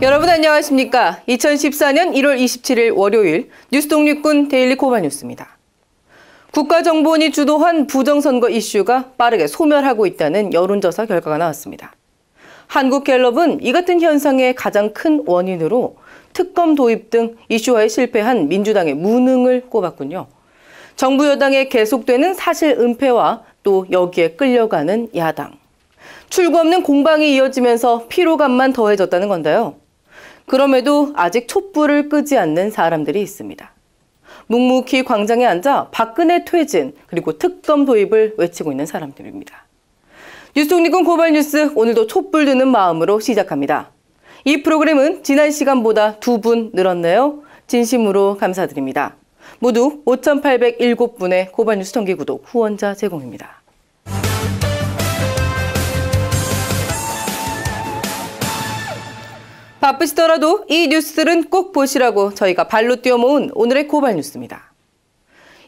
여러분 안녕하십니까? 2014년 1월 27일 월요일 뉴스 독립군 데일리 고발뉴스입니다. 국가정보원이 주도한 부정선거 이슈가 빠르게 소멸하고 있다는 여론조사 결과가 나왔습니다. 한국갤럽은 이 같은 현상의 가장 큰 원인으로 특검 도입 등 이슈화에 실패한 민주당의 무능을 꼽았군요. 정부 여당에 계속되는 사실 은폐와 또 여기에 끌려가는 야당. 출구 없는 공방이 이어지면서 피로감만 더해졌다는 건데요. 그럼에도 아직 촛불을 끄지 않는 사람들이 있습니다. 묵묵히 광장에 앉아 박근혜 퇴진 그리고 특검 도입을 외치고 있는 사람들입니다. 뉴스 독립군 고발뉴스 오늘도 촛불 드는 마음으로 시작합니다. 이 프로그램은 지난 시간보다 2분 늘었네요. 진심으로 감사드립니다. 모두 5,807분의 고발뉴스 정기구독 후원자 제공입니다. 바쁘시더라도 이 뉴스들은 꼭 보시라고 저희가 발로 뛰어 모은 오늘의 고발뉴스입니다.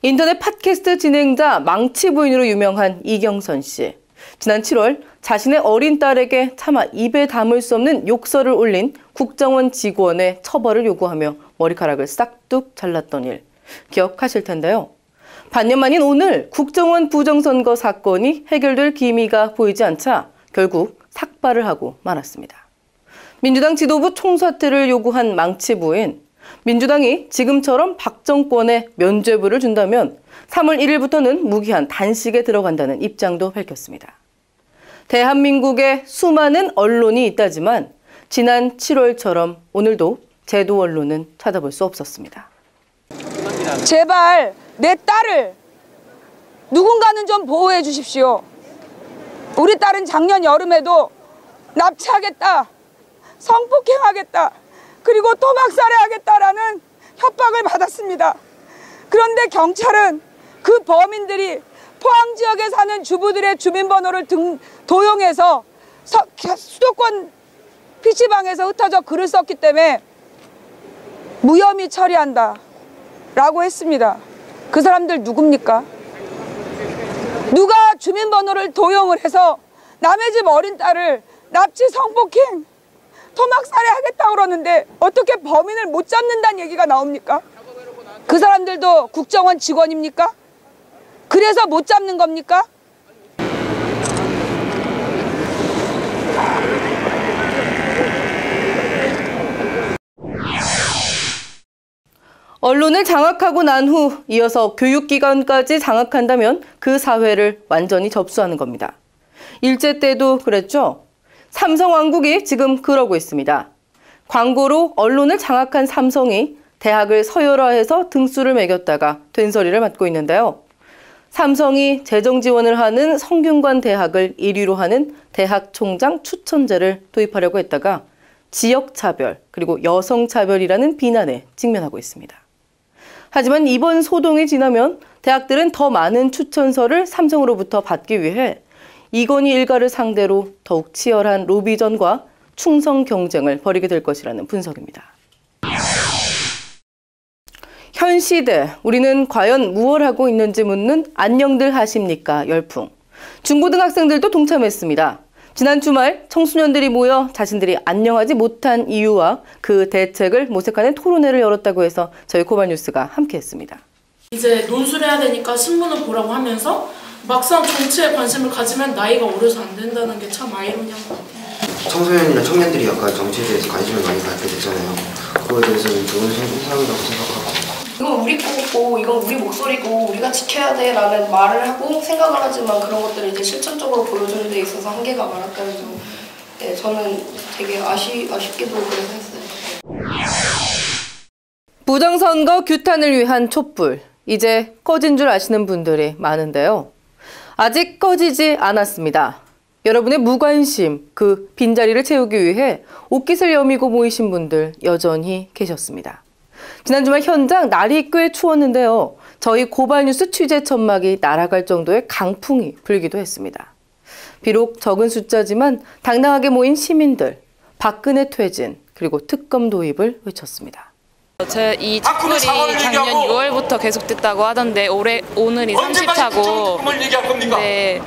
인터넷 팟캐스트 진행자 망치 부인으로 유명한 이경선 씨. 지난 7월 자신의 어린 딸에게 차마 입에 담을 수 없는 욕설을 올린 국정원 직원의 처벌을 요구하며 머리카락을 싹둑 잘랐던 일 기억하실 텐데요. 반년 만인 오늘 국정원 부정선거 사건이 해결될 기미가 보이지 않자 결국 삭발을 하고 말았습니다. 민주당 지도부 총사퇴를 요구한 망치 부인, 민주당이 지금처럼 박 정권에 면죄부를 준다면 3월 1일부터는 무기한 단식에 들어간다는 입장도 밝혔습니다. 대한민국에 수많은 언론이 있다지만 지난 7월처럼 오늘도 제도 언론은 찾아볼 수 없었습니다. 제발 내 딸을 누군가는 좀 보호해 주십시오. 우리 딸은 작년 여름에도 납치하겠다, 성폭행하겠다, 그리고 토막살해하겠다라는 협박을 받았습니다. 그런데 경찰은 그 범인들이 포항 지역에 사는 주부들의 주민번호를 도용해서 수도권 PC방에서 흩어져 글을 썼기 때문에 무혐의 처리한다 라고 했습니다. 그 사람들 누굽니까? 누가 주민번호를 도용을 해서 남의 집 어린 딸을 납치, 성폭행, 토막살해 하겠다고 그러는데 어떻게 범인을 못 잡는다는 얘기가 나옵니까? 그 사람들도 국정원 직원입니까? 그래서 못 잡는 겁니까? 언론을 장악하고 난 후 이어서 교육기관까지 장악한다면 그 사회를 완전히 접수하는 겁니다. 일제 때도 그랬죠? 삼성왕국이 지금 그러고 있습니다. 광고로 언론을 장악한 삼성이 대학을 서열화해서 등수를 매겼다가 된소리를 맡고 있는데요. 삼성이 재정 지원을 하는 성균관 대학을 1위로 하는 대학총장 추천제를 도입하려고 했다가 지역차별 그리고 여성차별이라는 비난에 직면하고 있습니다. 하지만 이번 소동이 지나면 대학들은 더 많은 추천서를 삼성으로부터 받기 위해 이건희 일가를 상대로 더욱 치열한 로비전과 충성 경쟁을 벌이게 될 것이라는 분석입니다. 현 시대, 우리는 과연 무엇을 하고 있는지 묻는 안녕들 하십니까? 열풍. 중고등학생들도 동참했습니다. 지난 주말 청소년들이 모여 자신들이 안녕하지 못한 이유와 그 대책을 모색하는 토론회를 열었다고 해서 저희 고발뉴스가 함께했습니다. 이제 논술을 해야 되니까 신문을 보라고 하면서 막상 정치에 관심을 가지면 나이가 어려서 안 된다는 게 참 아이러니한 것 같아요. 청소년이나 청년들이 약간 정치에 대해서 관심을 많이 갖게 됐잖아요. 그거에 대해서는 좋은 현상이라고 생각하고. 이건 우리 거고 이건 우리 목소리고 우리가 지켜야 돼 라는 말을 하고 생각을 하지만 그런 것들을 이제 실천적으로 보여주는 데 있어서 한계가 많았다는 점, 네, 저는 되게 아쉽게도 그래서 했어요. 부정선거 규탄을 위한 촛불, 이제 꺼진 줄 아시는 분들이 많은데요. 아직 꺼지지 않았습니다. 여러분의 무관심, 그 빈자리를 채우기 위해 옷깃을 여미고 모이신 분들 여전히 계셨습니다. 지난 주말 현장 날이 꽤 추웠는데요. 저희 고발뉴스 취재 천막이 날아갈 정도의 강풍이 불기도 했습니다. 비록 적은 숫자지만 당당하게 모인 시민들, 박근혜 퇴진, 그리고 특검 도입을 외쳤습니다. 이 촛불이 작년 6월부터 계속됐다고 하던데 오늘이 30차고 네,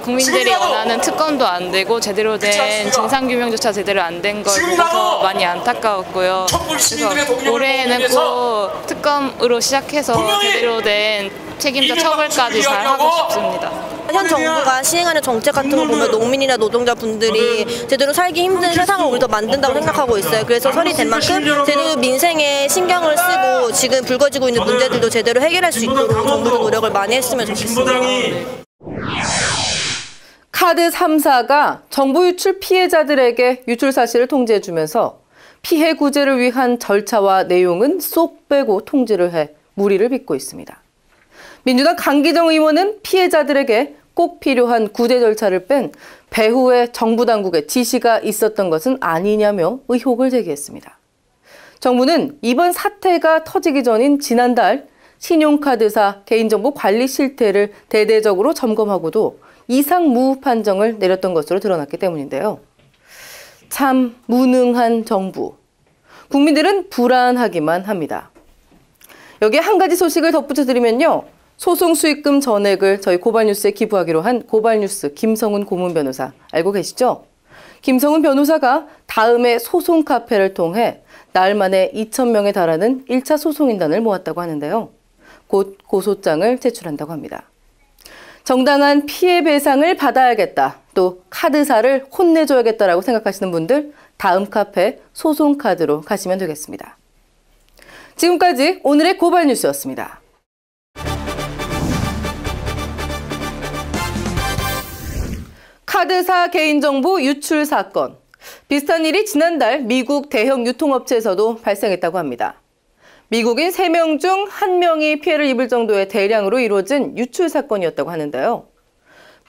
국민들이 원하는 특검도 안 되고 제대로 된 진상규명조차 제대로 안 된 걸 보고서 많이 안타까웠고요. 그래서 올해에는 꼭 특검으로 시작해서 제대로 된 책임자 처벌까지 잘 하고 싶습니다. 현 정부가 시행하는 정책 같은 거 보면 농민이나 노동자분들이 제대로 살기 힘든 세상을 우리도 만든다고 생각하고 있어요. 그래서 설이 된 만큼 제대로 민생에 신경을 쓰고 지금 불거지고 있는 문제들도 제대로 해결할 수 있도록 정부도 노력을 많이 했으면 좋겠습니다. 카드 3사가 정보 유출 피해자들에게 유출 사실을 통지해주면서 피해 구제를 위한 절차와 내용은 쏙 빼고 통지를 해 무리를 빚고 있습니다. 민주당 강기정 의원은 피해자들에게 꼭 필요한 구제 절차를 뺀 배후에 정부 당국의 지시가 있었던 것은 아니냐며 의혹을 제기했습니다. 정부는 이번 사태가 터지기 전인 지난달 신용카드사 개인정보 관리 실태를 대대적으로 점검하고도 이상무후 판정을 내렸던 것으로 드러났기 때문인데요. 참 무능한 정부. 국민들은 불안하기만 합니다. 여기에 한 가지 소식을 덧붙여 드리면요. 소송 수익금 전액을 저희 고발뉴스에 기부하기로 한 고발뉴스 김성훈 고문 변호사 알고 계시죠? 김성훈 변호사가 다음에 소송 카페를 통해 나흘 만에 2,000명에 달하는 1차 소송인단을 모았다고 하는데요. 곧 고소장을 제출한다고 합니다. 정당한 피해 배상을 받아야겠다, 또 카드사를 혼내줘야겠다라고 생각하시는 분들 다음 카페 소송카드로 가시면 되겠습니다. 지금까지 오늘의 고발뉴스였습니다. 카드사 개인정보 유출 사건. 비슷한 일이 지난달 미국 대형 유통업체에서도 발생했다고 합니다. 미국인 3명 중 1명이 피해를 입을 정도의 대량으로 이루어진 유출 사건이었다고 하는데요.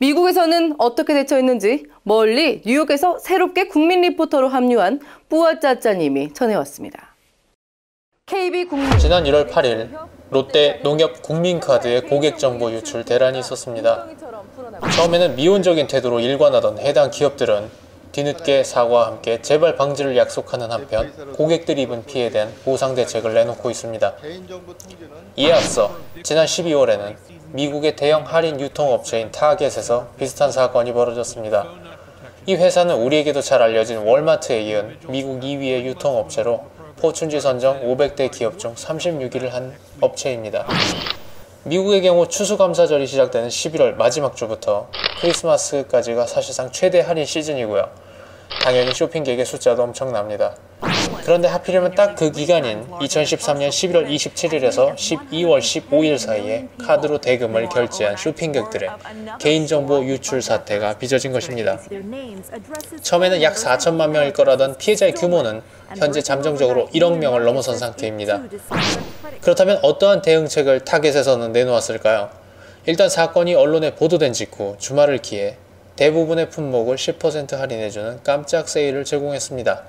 미국에서는 어떻게 대처했는지 멀리 뉴욕에서 새롭게 국민 리포터로 합류한 뿌아짜짜님이 전해왔습니다. 지난 1월 8일 롯데 농협 국민카드의 고객정보 유출 대란이 있었습니다. 처음에는 미온적인 태도로 일관하던 해당 기업들은 뒤늦게 사과와 함께 재발 방지를 약속하는 한편 고객들이 입은 피해에 대한 보상 대책을 내놓고 있습니다. 이에 앞서 지난 12월에는 미국의 대형 할인 유통업체인 타겟에서 비슷한 사건이 벌어졌습니다. 이 회사는 우리에게도 잘 알려진 월마트에 이은 미국 2위의 유통업체로 포춘지 선정 500대 기업 중 36위를 한 업체입니다. 미국의 경우 추수감사절이 시작되는 11월 마지막 주부터 크리스마스까지가 사실상 최대 할인 시즌이고요. 당연히 쇼핑객의 숫자도 엄청납니다. 그런데 하필이면 딱 그 기간인 2013년 11월 27일에서 12월 15일 사이에 카드로 대금을 결제한 쇼핑객들의 개인정보 유출 사태가 빚어진 것입니다. 처음에는 약 4천만 명일 거라던 피해자의 규모는 현재 잠정적으로 1억 명을 넘어선 상태입니다. 그렇다면 어떠한 대응책을 타겟에서는 내놓았을까요? 일단 사건이 언론에 보도된 직후 주말을 기해 대부분의 품목을 10% 할인해주는 깜짝 세일을 제공했습니다.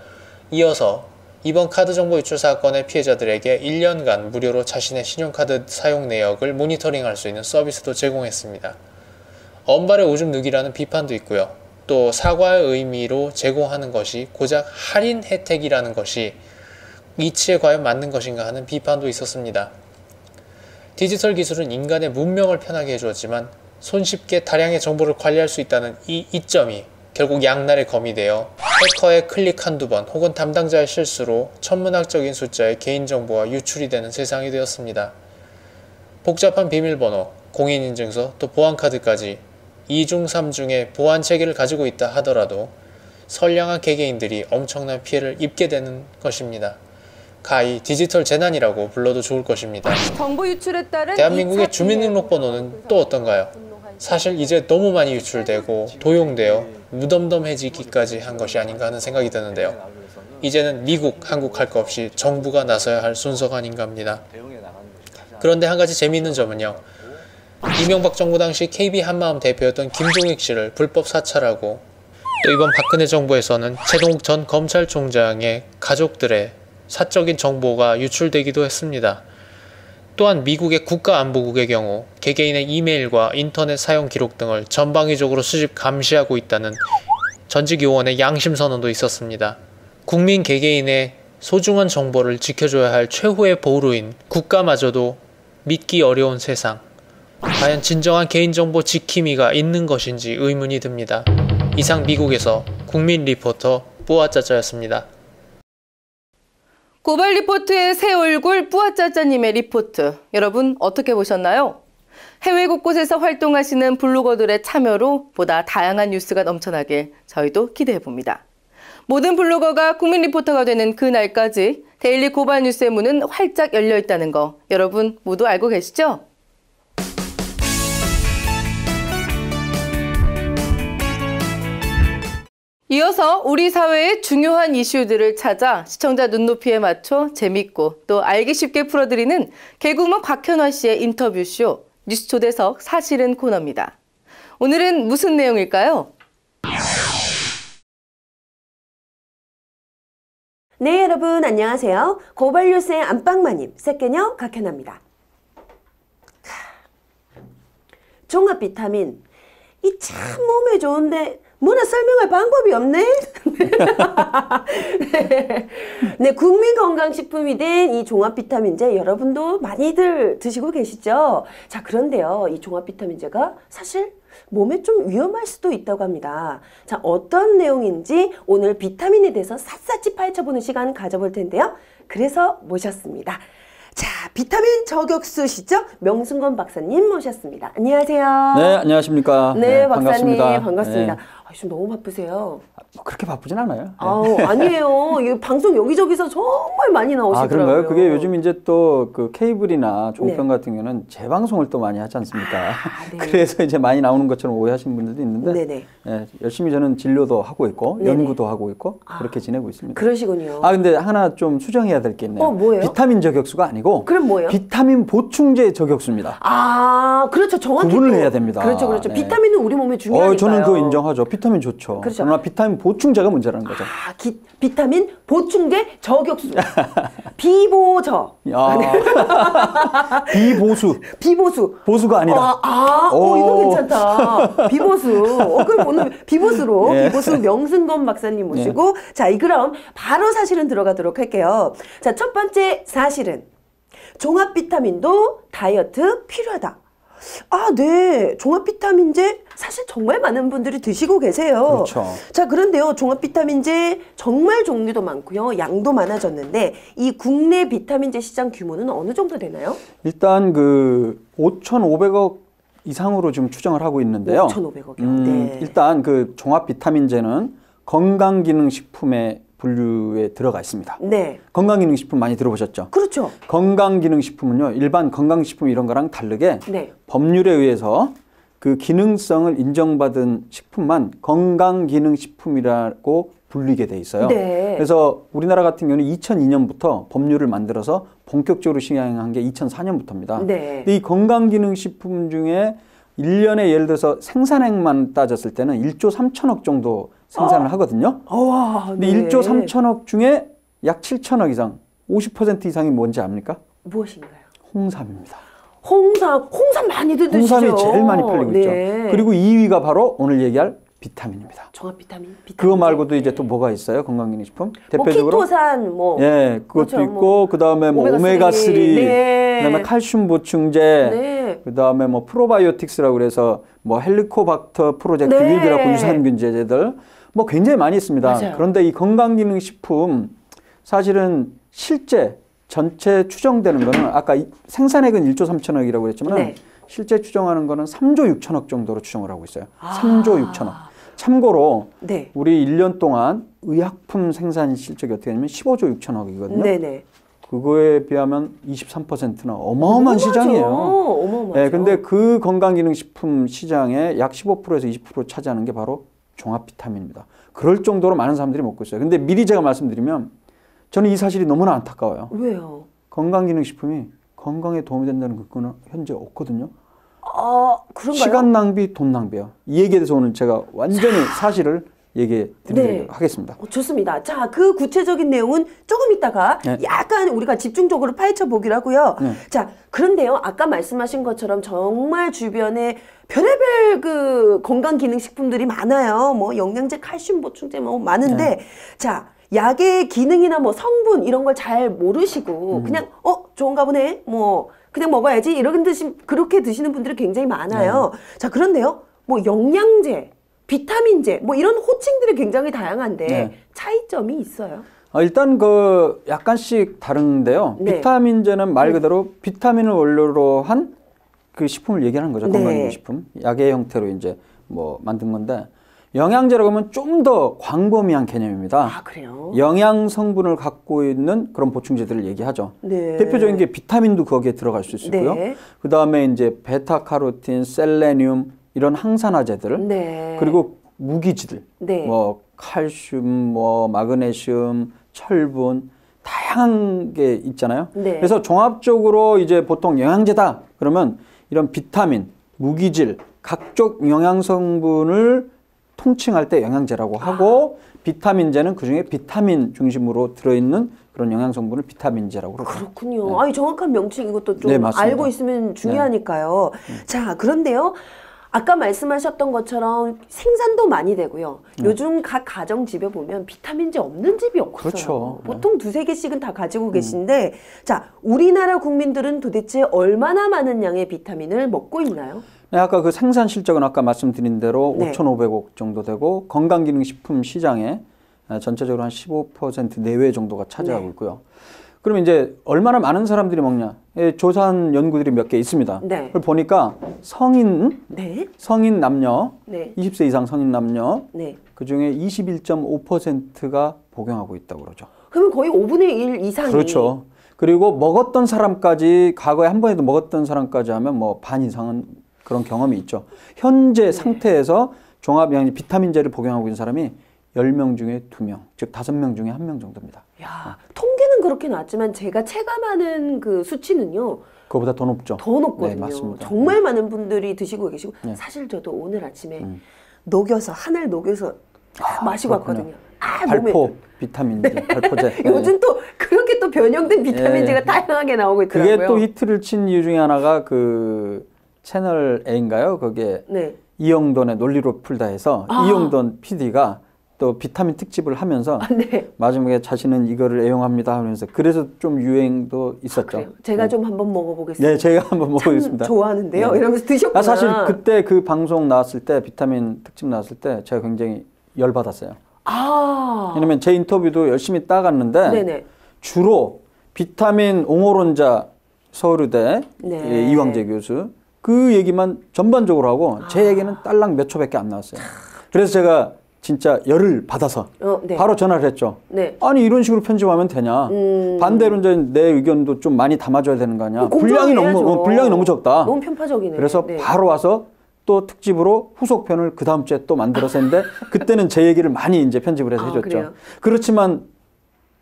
이어서 이번 카드 정보 유출 사건의 피해자들에게 1년간 무료로 자신의 신용카드 사용 내역을 모니터링할 수 있는 서비스도 제공했습니다. 언발의 오줌 누기라는 비판도 있고요. 또 사과의 의미로 제공하는 것이 고작 할인 혜택이라는 것이 이치에 과연 맞는 것인가 하는 비판도 있었습니다. 디지털 기술은 인간의 문명을 편하게 해주었지만 손쉽게 다량의 정보를 관리할 수 있다는 이 이점이 결국 양날의 검이 되어 해커의 클릭 한두 번 혹은 담당자의 실수로 천문학적인 숫자의 개인정보가 유출이 되는 세상이 되었습니다. 복잡한 비밀번호, 공인인증서, 또 보안카드까지 2중 3중의 보안 체계를 가지고 있다 하더라도 선량한 개개인들이 엄청난 피해를 입게 되는 것입니다. 가히 디지털 재난이라고 불러도 좋을 것입니다. 정보 유출에 따른 대한민국의 주민등록번호는 또 어떤가요? 사실 이제 너무 많이 유출되고 도용되어 무덤덤해지기까지 한 것이 아닌가 하는 생각이 드는데요. 이제는 미국, 한국 할 것 없이 정부가 나서야 할 순서가 아닌가 합니다. 그런데 한 가지 재미있는 점은요. 이명박 정부 당시 KB 한마음 대표였던 김종익 씨를 불법 사찰하고 또 이번 박근혜 정부에서는 최동욱 전 검찰총장의 가족들의 사적인 정보가 유출되기도 했습니다. 또한 미국의 국가안보국의 경우 개개인의 이메일과 인터넷 사용 기록 등을 전방위적으로 수집 감시하고 있다는 전직 요원의 양심선언도 있었습니다. 국민 개개인의 소중한 정보를 지켜줘야 할 최후의 보루인 국가마저도 믿기 어려운 세상. 과연 진정한 개인정보 지킴이가 있는 것인지 의문이 듭니다. 이상 미국에서 국민 리포터 뿌아짜짜였습니다. 고발 리포트의 새 얼굴 뿌아짜짜님의 리포트, 여러분 어떻게 보셨나요? 해외 곳곳에서 활동하시는 블로거들의 참여로 보다 다양한 뉴스가 넘쳐나길 저희도 기대해봅니다. 모든 블로거가 국민 리포터가 되는 그날까지 데일리 고발 뉴스의 문은 활짝 열려 있다는 거 여러분 모두 알고 계시죠? 이어서 우리 사회의 중요한 이슈들을 찾아 시청자 눈높이에 맞춰 재밌고 또 알기 쉽게 풀어드리는 개그우먼 곽현화 씨의 인터뷰쇼 뉴스 초대석 사실은 코너입니다. 오늘은 무슨 내용일까요? 네, 여러분 안녕하세요. 고발뉴스의 안방마님 새끼녀 곽현아입니다. 종합 비타민 이 참 몸에 좋은데 뭐나 설명할 방법이 없네. 네, 국민건강식품이 된 이 종합비타민제 여러분도 많이들 드시고 계시죠? 자, 그런데요, 이 종합비타민제가 사실 몸에 좀 위험할 수도 있다고 합니다. 자, 어떤 내용인지 오늘 비타민에 대해서 샅샅이 파헤쳐보는 시간 가져볼 텐데요. 그래서 모셨습니다. 자, 비타민 저격수시죠? 명순건 박사님 모셨습니다. 안녕하세요. 네, 안녕하십니까. 네, 박사님 반갑습니다. 반갑습니다. 네. 좀 너무 바쁘세요. 그렇게 바쁘진 않아요. 네. 아니에요. 이 방송 여기저기서 정말 많이 나오시더라고요. 아, 그런가요? 그게 요즘 이제 또 그 케이블이나 종편 같은 경우는 재방송을 또 많이 하지 않습니까? 네. 그래서 이제 많이 나오는 것처럼 오해하시는 분들도 있는데 네네. 예, 열심히 저는 진료도 하고 있고 네네. 연구도 하고 있고 그렇게 지내고 있습니다. 그러시군요. 아, 근데 하나 좀 수정해야 될 게 있네요. 뭐예요? 비타민 저격수가 아니고 그럼 뭐예요? 비타민 보충제 저격수입니다. 아, 그렇죠. 정확히 구분을 해야 됩니다. 그렇죠, 그렇죠. 네. 비타민은 우리 몸에 중요하니까요. 저는 그거 인정하죠. 비타민 좋죠. 그렇죠. 그러나 비타민 보충제가 문제라는 거죠. 아, 비타민 보충제 저격수. 비보저. 비보수. 비보수. 보수가 아니다. 이거 괜찮다. 비보수. 그럼 오늘 비보수로 예. 비보수 명순건 박사님 모시고 자, 그럼 바로 사실은 들어가도록 할게요. 자, 첫 번째 사실은 종합 비타민도 다이어트 필요하다. 아, 네. 종합 비타민제 사실 정말 많은 분들이 드시고 계세요. 그렇죠. 자, 그런데요. 종합 비타민제 정말 종류도 많고요. 양도 많아졌는데 이 국내 비타민제 시장 규모는 어느 정도 되나요? 일단 그 5,500억 이상으로 지금 추정을 하고 있는데요. 5,500억이요. 네. 일단 그 종합 비타민제는 건강기능식품의 분류에 들어가 있습니다. 네. 건강기능식품 많이 들어보셨죠? 그렇죠. 건강기능식품은요, 일반 건강식품 이런 거랑 다르게 네. 법률에 의해서 그 기능성을 인정받은 식품만 건강기능식품이라고 불리게 돼 있어요. 네. 그래서 우리나라 같은 경우는 2002년부터 법률을 만들어서 본격적으로 시행한 게 2004년부터입니다. 네. 근데 이 건강기능식품 중에 1년에 예를 들어서 생산액만 따졌을 때는 1조 3천억 정도 생산을 하거든요. 근데 1조 3천억 중에 약 7천억 이상, 50% 이상이 뭔지 압니까? 무엇인가요? 홍삼입니다. 홍삼 많이들 드시죠? 홍삼이 제일 많이 팔리고 있죠. 그리고 2위가 바로 오늘 얘기할 비타민입니다. 종합 비타민. 그거 말고도 이제 또 뭐가 있어요? 건강기능식품? 대표적으로 키토산 예, 그것도 그렇죠, 있고 그다음에 뭐 오메가3, 네. 그다음에 칼슘 보충제, 네. 그다음에 뭐 프로바이오틱스라고 그래서 뭐 헬리코박터 프로젝트 네. 유기들하고 유산균제제들 뭐 굉장히 많이 있습니다. 맞아요. 그런데 이 건강기능식품 사실은 실제 전체 추정되는 거는 아까 생산액은 1조 3천억이라고 그랬지만 네. 실제 추정하는 거는 3조 6천억 정도로 추정을 하고 있어요. 3조 6천억. 참고로 네. 우리 1년 동안 의약품 생산 실적이 어떻게 되냐면 15조 6천억이거든요. 네네. 그거에 비하면 23%나 어마어마한 시장이에요. 어마어마하죠. 네, 근데 그 건강기능식품 시장의 약 15%에서 20% 차지하는 게 바로 종합 비타민입니다. 그럴 정도로 많은 사람들이 먹고 있어요. 근데 미리 제가 말씀드리면 저는 이 사실이 너무나 안타까워요. 왜요? 건강기능식품이 건강에 도움이 된다는 그거는 현재 없거든요. 그런가요? 시간 낭비, 돈 낭비요. 이 얘기에 대해서 오늘 제가 완전히 사실을 얘기해 드리도록 네. 하겠습니다. 좋습니다. 자, 그 구체적인 내용은 조금 있다가 네. 약간 우리가 집중적으로 파헤쳐 보기로 하고요. 네. 자, 그런데요. 아까 말씀하신 것처럼 정말 주변에 별의별 그 건강기능식품들이 많아요. 뭐 영양제, 칼슘 보충제 뭐 많은데 네. 자, 약의 기능이나 뭐 성분 이런 걸 잘 모르시고 그냥 좋은가 보네. 뭐 그냥 먹어야지 이런 그렇게 드시는 분들이 굉장히 많아요. 자, 그런데요. 뭐 영양제, 비타민제 뭐 이런 호칭들이 굉장히 다양한데 차이점이 있어요. 일단 그 약간씩 다른데요. 비타민제는 말 그대로 비타민을 원료로 한 그 식품을 얘기하는 거죠. 건강기능식품. 약의 형태로 이제 뭐 만든 건데 영양제라고 하면 좀 더 광범위한 개념입니다. 아, 그래요? 영양 성분을 갖고 있는 그런 보충제들을 얘기하죠. 대표적인 게 비타민도 거기에 들어갈 수 있고요. 그 다음에 이제 베타카로틴, 셀레늄 이런 항산화제들, 그리고 무기질들, 뭐 칼슘, 뭐 마그네슘, 철분 다양한 게 있잖아요. 그래서 종합적으로 이제 보통 영양제다 그러면 이런 비타민, 무기질, 각종 영양 성분을 통칭할 때 영양제라고 하고 비타민제는 그중에 비타민 중심으로 들어있는 그런 영양 성분을 비타민제라고 그러죠. 그렇군요. 아니, 정확한 명칭 이것도 좀 알고 있으면 중요하니까요. 자, 그런데요. 아까 말씀하셨던 것처럼 생산도 많이 되고요. 요즘 각 가정집에 보면 비타민제 없는 집이 없어요. 그렇죠. 보통 두세 개씩은 다 가지고 계신데 자, 우리나라 국민들은 도대체 얼마나 많은 양의 비타민을 먹고 있나요? 네, 아까 그 생산 실적은 아까 말씀드린 대로 5,500억 정도 되고 건강기능식품 시장에 전체적으로 한 15% 내외 정도가 차지하고 있고요. 그럼 이제 얼마나 많은 사람들이 먹냐? 조사한 연구들이 몇 개 있습니다. 그걸 보니까 성인 남녀, 20세 이상 성인 남녀, 그 중에 21.5%가 복용하고 있다고 그러죠. 그러면 거의 5분의 1 이상이. 그렇죠. 그리고 먹었던 사람까지, 과거에 한 번에도 먹었던 사람까지 하면 뭐 반 이상은 그런 경험이 있죠. 현재 상태에서 종합영양 비타민제를 복용하고 있는 사람이 10명 중에 2명, 즉 5명 중에 1명 정도입니다. 야, 통계는 그렇게 나왔지만 제가 체감하는 그 수치는요. 그거보다 더 높죠. 더 높거든요. 네, 맞습니다. 정말 많은 분들이 드시고 계시고 사실 저도 오늘 아침에 녹여서 한 알 녹여서 마시고 왔거든요. 발포 비타민제, 발포제. 요즘 또 그렇게 또 변형된 비타민제가 다양하게 나오고 있더라고요. 그게 또 히트를 친 이유 중에 하나가 그 채널 A인가요? 거기에 이영돈의 논리로 풀다 해서 이영돈 PD가 또 비타민 특집을 하면서 마지막에 자신은 이거를 애용합니다 하면서 그래서 좀 유행도 있었죠. 제가 좀 한번 먹어보겠습니다. 네, 제가 한번 먹어보겠습니다. 좋아하는데요. 이러면서 드셨구나. 사실 그때 그 방송 나왔을 때 비타민 특집 나왔을 때 제가 굉장히 열받았어요. 왜냐면 제 인터뷰도 열심히 따갔는데 주로 비타민 옹호론자 서울의대 이광재 교수 그 얘기만 전반적으로 하고 제 얘기는 딸랑 몇 초밖에 안 나왔어요. 그래서 제가 진짜 열을 받아서 바로 전화를 했죠. 아니 이런 식으로 편집하면 되냐. 반대로 이제 내 의견도 좀 많이 담아줘야 되는 거 아니야. 분량이 너무 적다. 너무 편파적이네. 그래서 바로 와서 또 특집으로 후속편을 그 다음 주에 또 만들어서 했는데 그때는 제 얘기를 많이 이제 편집을 해서 해줬죠. 그래요? 그렇지만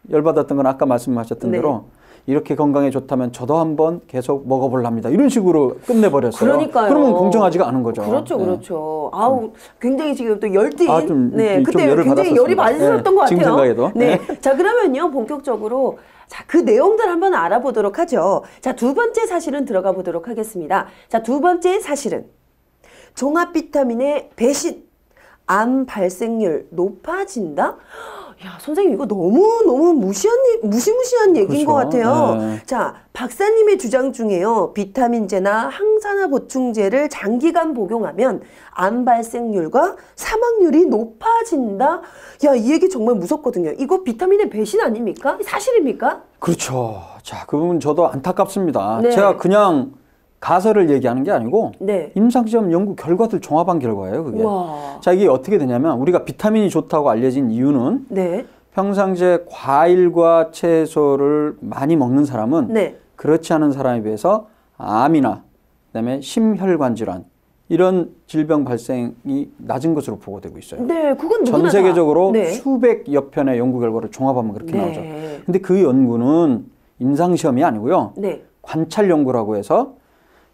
열받았던 건 아까 말씀하셨던 대로 이렇게 건강에 좋다면 저도 한번 계속 먹어볼랍니다. 이런 식으로 끝내버렸어요. 그러니까요. 그러면 공정하지가 않은 거죠. 그렇죠, 그렇죠. 아우, 굉장히 지금 또 열띤. 그때 열을 굉장히 열이 받으셨던 것 같아요. 지금 생각해도. 자, 그러면요, 본격적으로 자, 그 내용들 한번 알아보도록 하죠. 자, 두 번째 사실은 들어가 보도록 하겠습니다. 자, 두 번째 사실은 종합 비타민의 배신, 암 발생률 높아진다? 야, 선생님 이거 너무 무시무시한 얘기인 것 같아요. 자, 박사님의 주장 중에요. 비타민제나 항산화 보충제를 장기간 복용하면 암 발생률과 사망률이 높아진다. 야, 이 얘기 정말 무섭거든요. 이거 비타민의 배신 아닙니까? 사실입니까? 그렇죠. 자, 그 부분 저도 안타깝습니다. 제가 그냥 가설을 얘기하는 게 아니고 임상시험 연구 결과들 종합한 결과예요. 그게. 자, 이게 어떻게 되냐면 우리가 비타민이 좋다고 알려진 이유는 평상시에 과일과 채소를 많이 먹는 사람은 그렇지 않은 사람에 비해서 암이나 그다음에 심혈관 질환 이런 질병 발생이 낮은 것으로 보고되고 있어요. 그건 전 세계적으로 수백여 편의 연구 결과를 종합하면 그렇게 나오죠. 근데 그 연구는 임상시험이 아니고요. 관찰 연구라고 해서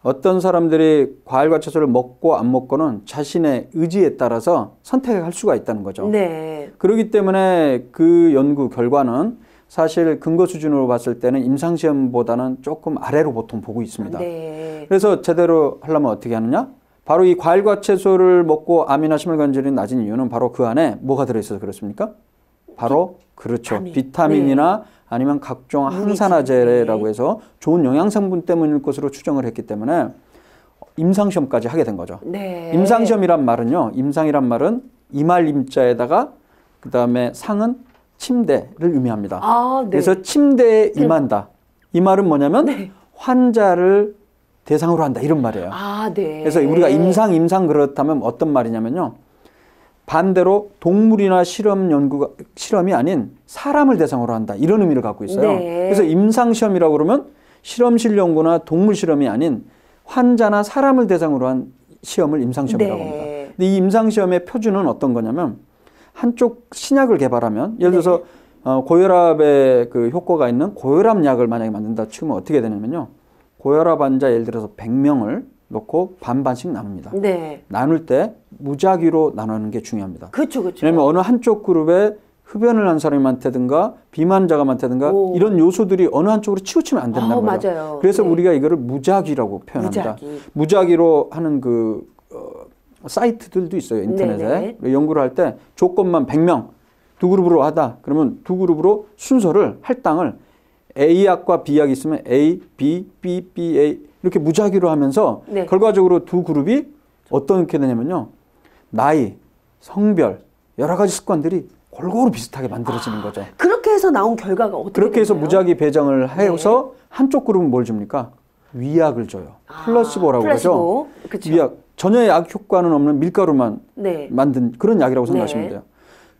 어떤 사람들이 과일과 채소를 먹고 안 먹고는 자신의 의지에 따라서 선택할 수가 있다는 거죠. 그렇기 때문에 그 연구 결과는 사실 근거 수준으로 봤을 때는 임상시험보다는 조금 아래로 보통 보고 있습니다. 그래서 제대로 하려면 어떻게 하느냐? 바로 이 과일과 채소를 먹고 암이나 심혈관 질환이 낮은 이유는 바로 그 안에 뭐가 들어있어서 그렇습니까? 바로 그렇죠. 비타민이나 아니면 각종 항산화제라고 해서 좋은 영양성분 때문일 것으로 추정을 했기 때문에 임상시험까지 하게 된 거죠. 임상시험이란 말은요. 임상이란 말은 이말 임자에다가 그다음에 상은 침대를 의미합니다. 그래서 침대에 임한다. 이 말은 뭐냐면 환자를 대상으로 한다 이런 말이에요. 그래서 우리가 임상 그렇다면 어떤 말이냐면요. 반대로 동물이나 실험이 아닌 사람을 대상으로 한다 이런 의미를 갖고 있어요. 그래서 임상시험이라고 그러면 실험실 연구나 동물 실험이 아닌 환자나 사람을 대상으로 한 시험을 임상시험이라고 합니다. 근데 이 임상시험의 표준은 어떤 거냐면 한쪽 신약을 개발하면 예를 들어서 고혈압에 그 효과가 있는 고혈압 약을 만약에 만든다 치면 어떻게 되냐면요. 고혈압 환자 예를 들어서 100명을 놓고 반반씩 나눕니다. 나눌 때 무작위로 나누는 게 중요합니다. 그렇죠. 왜냐하면 어느 한쪽 그룹에 흡연을 한 사람이 많다든가 비만자가 많다든가 이런 요소들이 어느 한쪽으로 치우치면 안 된다는 거죠. 맞아요. 그래서 우리가 이거를 무작위라고 표현합니다. 무작위로 하는 그 사이트들도 있어요. 인터넷에. 연구를 할 때 조건만 100명 두 그룹으로 하다. 그러면 두 그룹으로 순서를 할당을 A약과 B약이 있으면 A, B, B, B, A 이렇게 무작위로 하면서 결과적으로 두 그룹이 어떻게 되냐면요. 나이, 성별, 여러 가지 습관들이 골고루 비슷하게 만들어지는 거죠. 그렇게 해서 나온 결과가 어떻게 그렇게 해서 되나요? 무작위 배정을 해서 한쪽 그룹은 뭘 줍니까? 위약을 줘요. 플라시보라고 그러죠. 위약. 전혀 약 효과는 없는 밀가루만 만든 그런 약이라고 생각하시면 돼요.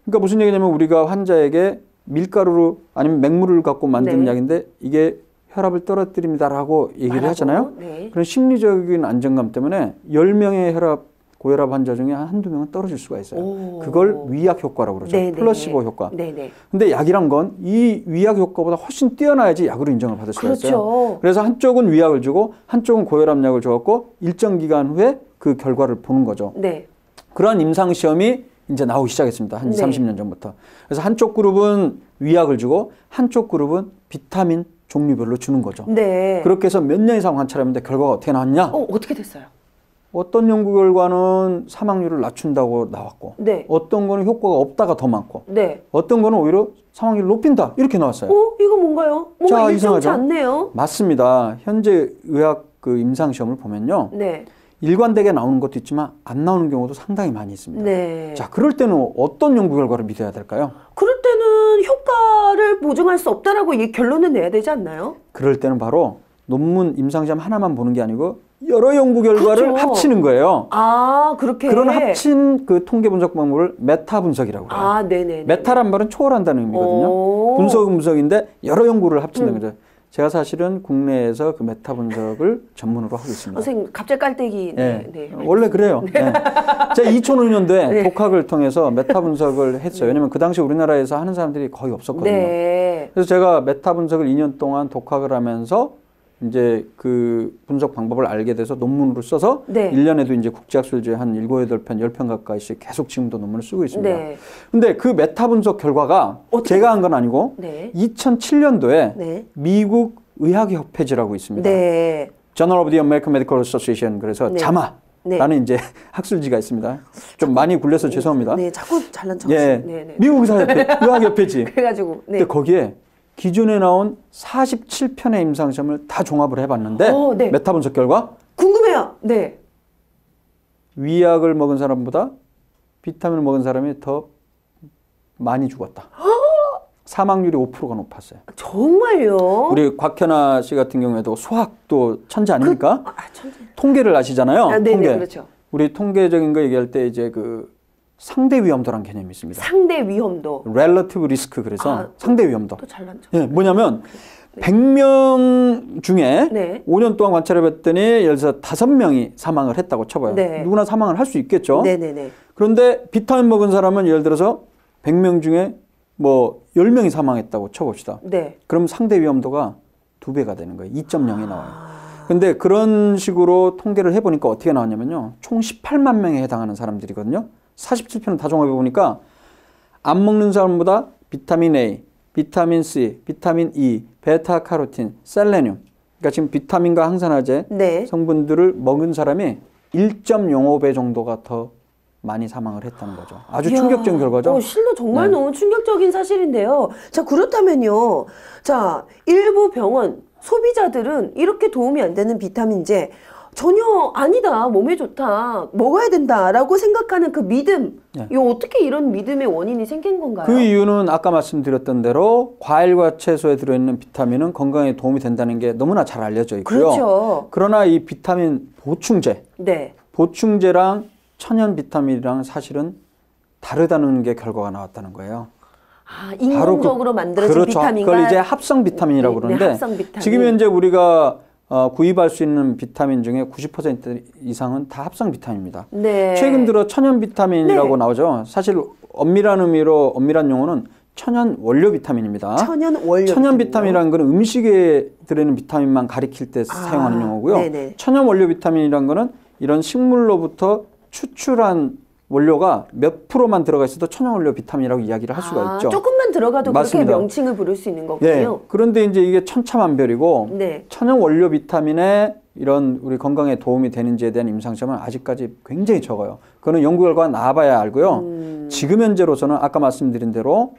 그러니까 무슨 얘기냐면 우리가 환자에게 밀가루로 아니면 맹물을 갖고 만든 약인데 이게 혈압을 떨어뜨립니다라고 얘기를 하잖아요. 그런 심리적인 안정감 때문에 10명의 고혈압 환자 중에 한두 명은 떨어질 수가 있어요. 그걸 위약 효과라고 그러죠. 플라시보 효과. 근데 약이란 건 이 위약 효과보다 훨씬 뛰어나야지 약으로 인정을 받을 수가 있어요. 그래서 한쪽은 위약을 주고 한쪽은 고혈압 약을 줘갖고 일정 기간 후에 그 결과를 보는 거죠. 그러한 임상시험이 이제 나오기 시작했습니다. 한 20, 30년 전부터. 그래서 한쪽 그룹은 위약을 주고 한쪽 그룹은 비타민 종류별로 주는 거죠. 그렇게 해서 몇 년 이상 관찰했는데 결과가 어떻게 나왔냐? 어떻게 됐어요? 어떤 연구 결과는 사망률을 낮춘다고 나왔고 어떤 거는 효과가 없다가 더 많고 어떤 거는 오히려 사망률을 높인다 이렇게 나왔어요. 이거 뭔가요? 뭔가 일정치 않네요. 맞습니다. 현재 의학 그 임상시험을 보면요. 일관되게 나오는 것도 있지만 안 나오는 경우도 상당히 많이 있습니다. 자, 그럴 때는 어떤 연구 결과를 믿어야 될까요? 그럴 때는 효과를 보증할 수 없다라고 이 결론을 내야 되지 않나요? 그럴 때는 바로 논문 임상시험 하나만 보는 게 아니고 여러 연구 결과를 합치는 거예요. 그렇게. 그런 합친 그 통계 분석 방법을 메타 분석이라고 해요. 메타란 말은 초월한다는 의미거든요. 분석인데 여러 연구를 합친다는 거죠. 제가 사실은 국내에서 그 메타 분석을 전문으로 하고 있습니다. 선생님, 갑자기 깔때기. 원래 그래요. 제가 2005년도에 독학을 통해서 메타 분석을 했어요. 왜냐면 그 당시 우리나라에서 하는 사람들이 거의 없었거든요. 그래서 제가 메타 분석을 2년 동안 독학을 하면서 이제 그 분석 방법을 알게 돼서 논문으로 써서 1년에도 이제 국제학술지에 한 7, 8편, 10편 가까이씩 계속 지금도 논문을 쓰고 있습니다. 근데 그 메타 분석 결과가 제가 한 건 아니고 2007년도에 미국 의학협회지라고 있습니다. Journal of the American Medical Association, 그래서 자마라는 이제 학술지가 있습니다. 좀 많이 굴려서 죄송합니다. 자꾸 잘난 척. 미국 의학협회지. 그래가지고. 근데 거기에 기존에 나온 47편의 임상시험을 다 종합을 해봤는데 메타 분석 결과 궁금해요. 위약을 먹은 사람보다 비타민을 먹은 사람이 더 많이 죽었다. 사망률이 5%가 높았어요. 정말요? 우리 곽현아 씨 같은 경우에도 수학도 천재 아닙니까? 통계를 아시잖아요. 통계. 그렇죠. 우리 통계적인 거 얘기할 때 이제 그 상대 위험도라는 개념이 있습니다. 상대 위험도. relative risk, 그래서 상대 위험도. 또 잘난 척. 뭐냐면 100명 중에 5년 동안 관찰해 봤더니 예를 들어서 5명이 사망을 했다고 쳐봐요. 누구나 사망을 할 수 있겠죠. 그런데 비타민 먹은 사람은 예를 들어서 100명 중에 뭐 10명이 사망했다고 쳐봅시다. 그럼 상대 위험도가 2배가 되는 거예요. 2.0이 나와요. 근데 그런 식으로 통계를 해보니까 어떻게 나왔냐면요. 총 18만 명에 해당하는 사람들이거든요. 47편을 다 종합해 보니까 안 먹는 사람보다 비타민 A, 비타민 C, 비타민 E, 베타카로틴, 셀레늄, 그러니까 지금 비타민과 항산화제 성분들을 먹은 사람이 1.05배 정도가 더 많이 사망을 했다는 거죠. 아주 충격적인 결과죠. 실로 정말 너무 충격적인 사실인데요. 자, 그렇다면요. 자, 일부 병원 소비자들은 이렇게 도움이 안 되는 비타민제 전혀 아니다, 몸에 좋다, 먹어야 된다라고 생각하는 그 믿음, 이거 어떻게 이런 믿음의 원인이 생긴 건가요? 그 이유는 아까 말씀드렸던 대로 과일과 채소에 들어있는 비타민은 건강에 도움이 된다는 게 너무나 잘 알려져 있고요. 그렇죠. 그러나 이 비타민 보충제, 보충제랑 천연 비타민이랑 사실은 다르다는 게 결과가 나왔다는 거예요. 아, 인공적으로 만들어진 그렇죠. 비타민과 그걸 이제 합성 비타민이라고 그러는데 합성 비타민. 지금 현재 우리가 구입할 수 있는 비타민 중에 90% 이상은 다 합성 비타민입니다. 최근 들어 천연 비타민이라고 나오죠. 사실 엄밀한 의미로 엄밀한 용어는 천연 원료 비타민입니다. 천연 비타민이라는 건 음식에 들어있는 비타민만 가리킬 때 사용하는 용어고요. 천연 원료 비타민이라는 거는 이런 식물로부터 추출한 원료가 몇 프로만 들어가 있어도 천연 원료 비타민이라고 이야기를 할 수가 있죠. 조금만 들어가도 맞습니다. 그렇게 명칭을 부를 수 있는 거군요. 그런데 이제 이게 천차만별이고 천연 원료 비타민에 이런 우리 건강에 도움이 되는지에 대한 임상시험은 아직까지 굉장히 적어요. 그거는 연구 결과가 나와봐야 알고요. 지금 현재로서는 아까 말씀드린 대로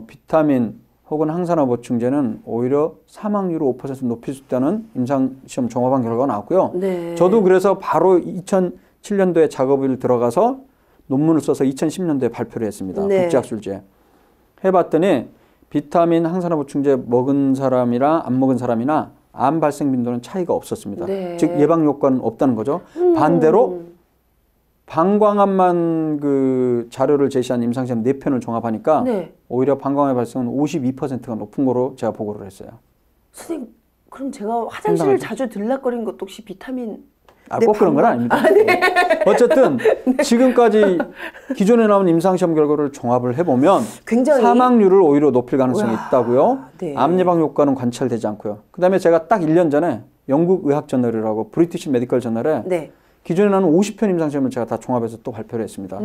비타민 혹은 항산화 보충제는 오히려 사망률을 5% 높일 수 있다는 임상시험 종합한 결과가 나왔고요. 저도 그래서 바로 2007년도에 작업을 들어가서 논문을 써서 2010년도에 발표를 했습니다. 국제학술지에. 해봤더니 비타민 항산화 보충제 먹은 사람이랑 안 먹은 사람이나 암 발생 빈도는 차이가 없었습니다. 즉 예방 효과는 없다는 거죠. 반대로 방광암만 그 자료를 제시한 임상시험 4편을 종합하니까 오히려 방광암의 발생은 52%가 높은 거로 제가 보고를 했어요. 선생님, 그럼 제가 화장실을 자주 들락거리는 것도 혹시 비타민 꼭 그런 건 아닙니다. 어쨌든 지금까지 기존에 나온 임상시험 결과를 종합을 해보면 굉장히 사망률을 오히려 높일 가능성이 있다고요. 암 예방 효과는 관찰되지 않고요. 그 다음에 제가 딱 1년 전에 영국 의학 저널이라고 브리티시 메디컬 저널에 기존에 나온 50편 임상시험을 제가 다 종합해서 또 발표를 했습니다.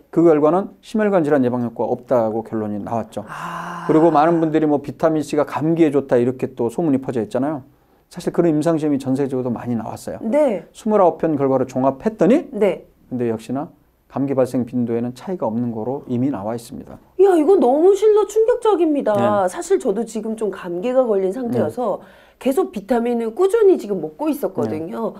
그 결과는 심혈관 질환 예방 효과 없다고 결론이 나왔죠. 그리고 많은 분들이 뭐 비타민C가 감기에 좋다 이렇게 또 소문이 퍼져 있잖아요. 사실 그런 임상시험이 전 세계적으로 많이 나왔어요. 29편 결과를 종합했더니 근데 역시나 감기 발생 빈도에는 차이가 없는 거로 이미 나와 있습니다. 야, 이거 너무 실로 충격적입니다. 사실 저도 지금 좀 감기가 걸린 상태여서 계속 비타민을 꾸준히 지금 먹고 있었거든요.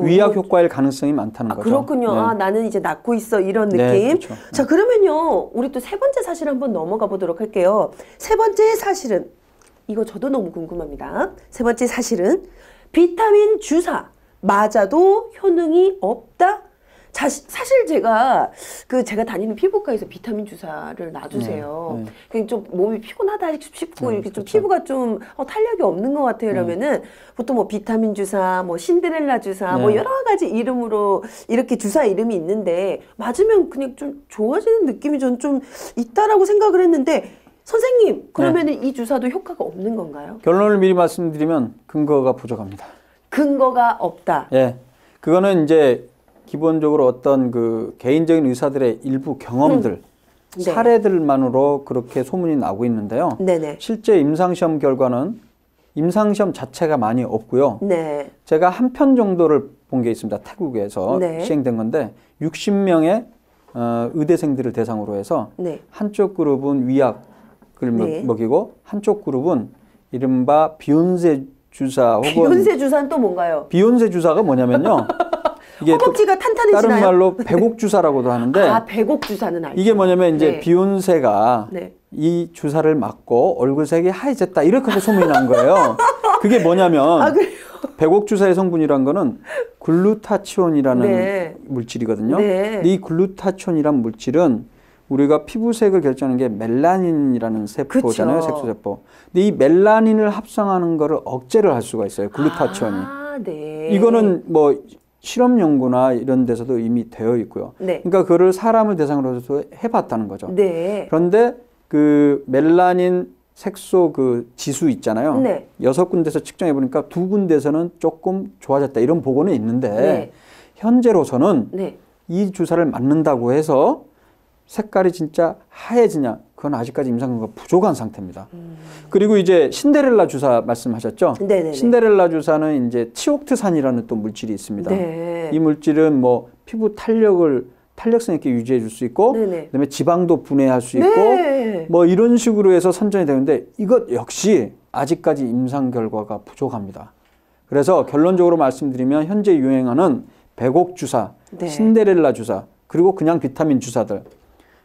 위약 효과일 가능성이 많다는 거죠. 그렇군요. 아, 나는 이제 낫고 있어 이런 느낌. 그렇죠. 자, 그러면요 우리 또 세 번째 사실 한번 넘어가 보도록 할게요. 세 번째 사실은 이거 저도 너무 궁금합니다. 세 번째 사실은 비타민 주사 맞아도 효능이 없다? 사실 제가 제가 다니는 피부과에서 비타민 주사를 놔주세요. 그냥 좀 몸이 피곤하다 싶고 이렇게 좀 피부가 좀 탄력이 없는 것 같아요. 이러면은 보통 뭐 비타민 주사, 뭐 신데렐라 주사, 뭐 여러 가지 이름으로 이렇게 주사 이름이 있는데 맞으면 그냥 좀 좋아지는 느낌이 전 좀 있다라고 생각을 했는데 선생님 그러면은 이 주사도 효과가 없는 건가요? 결론을 미리 말씀드리면 근거가 부족합니다. 근거가 없다. 그거는 이제 기본적으로 어떤 그 개인적인 의사들의 일부 경험들, 사례들만으로 그렇게 소문이 나고 있는데요. 실제 임상시험 결과는 임상시험 자체가 많이 없고요. 제가 한 편 정도를 본 게 있습니다. 태국에서 시행된 건데 60명의 의대생들을 대상으로 해서 한쪽 그룹은 위약을 먹이고 한쪽 그룹은 이른바 비욘세 주사 혹은 비욘세 주사는 또 뭔가요? 비욘세 주사가 뭐냐면요. 이게 허벅지가 탄탄해지나요? 다른 말로 배곡 주사라고도 하는데 배곡 주사는 알죠. 이게 뭐냐면 이제 비욘세가 이 주사를 맞고 얼굴색이 하얘졌다 이렇게 소문이 난 거예요. 그게 뭐냐면 배곡 주사의 성분이란 거는 글루타치온이라는 물질이거든요. 이 글루타치온이란 물질은 우리가 피부색을 결정하는 게 멜라닌이라는 세포잖아요. 색소세포. 근데 이 멜라닌을 합성하는 거를 억제를 할 수가 있어요. 글루타치온이. 이거는 뭐 실험 연구나 이런 데서도 이미 되어 있고요. 그러니까 그거를 사람을 대상으로 해서 해봤다는 거죠. 그런데 그 멜라닌 색소 그 지수 있잖아요. 6군데서 측정해 보니까 2군데서는 조금 좋아졌다 이런 보고는 있는데 현재로서는 이 주사를 맞는다고 해서 색깔이 진짜 하얘지냐? 그건 아직까지 임상근거가 부족한 상태입니다. 그리고 이제 신데렐라 주사 말씀하셨죠? 신데렐라 주사는 이제 치옥트산이라는 또 물질이 있습니다. 이 물질은 뭐 피부 탄력을 탄력성 있게 유지해 줄 수 있고 네네. 그다음에 지방도 분해할 수 있고 네. 뭐 이런 식으로 해서 선전이 되는데 이것 역시 아직까지 임상 결과가 부족합니다. 그래서 결론적으로 말씀드리면 현재 유행하는 백옥 주사, 네. 신데렐라 주사, 그리고 그냥 비타민 주사들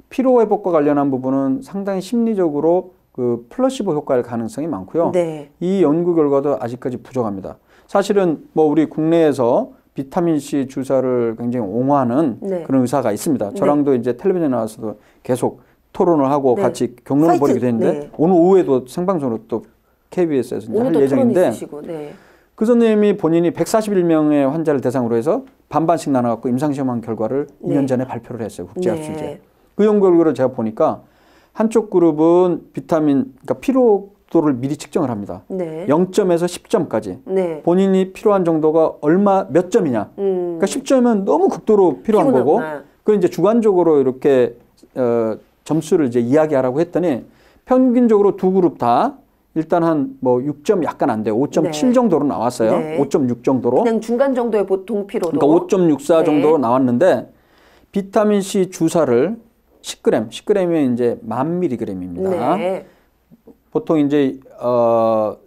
피로 회복과 관련한 부분은 상당히 심리적으로 그 플라시보 효과일 가능성이 많고요. 네. 이 연구 결과도 아직까지 부족합니다. 사실은 뭐 우리 국내에서 비타민 C 주사를 굉장히 옹호하는 네. 그런 의사가 있습니다. 저랑도 이제 텔레비전에 나와서도 계속 토론을 하고 네. 같이 경론을 파이트. 벌이게 됐는데 네. 오늘 오후에도 생방송으로 또 KBS에서 이제 할 오늘도 토론 예정인데 있으시고. 네. 그 선생님이 본인이 141명의 환자를 대상으로 해서 반반씩 나눠갖고 임상시험한 결과를 네. 2년 전에 발표를 했어요. 국제학술지에. 네. 그 연구 결과를 제가 보니까 한쪽 그룹은 비타민, 그러니까 피로도를 미리 측정을 합니다. 네. 0점에서 10점까지. 네. 본인이 필요한 정도가 몇 점이냐. 그러니까 10점이면 너무 극도로 필요한 거고. 피곤하구나. 그 이제 주관적으로 이렇게 점수를 이제 이야기하라고 했더니 평균적으로 두 그룹 다 일단 한 뭐 6점 약간 안 돼요. 5.7 네. 정도로 나왔어요. 네. 5.6 정도로. 그냥 중간 정도의 보통 피로도. 그러니까 5.64 네. 정도로 나왔는데 비타민 C 주사를 10g이면 이제 1000mg입니다. 네. 보통 이제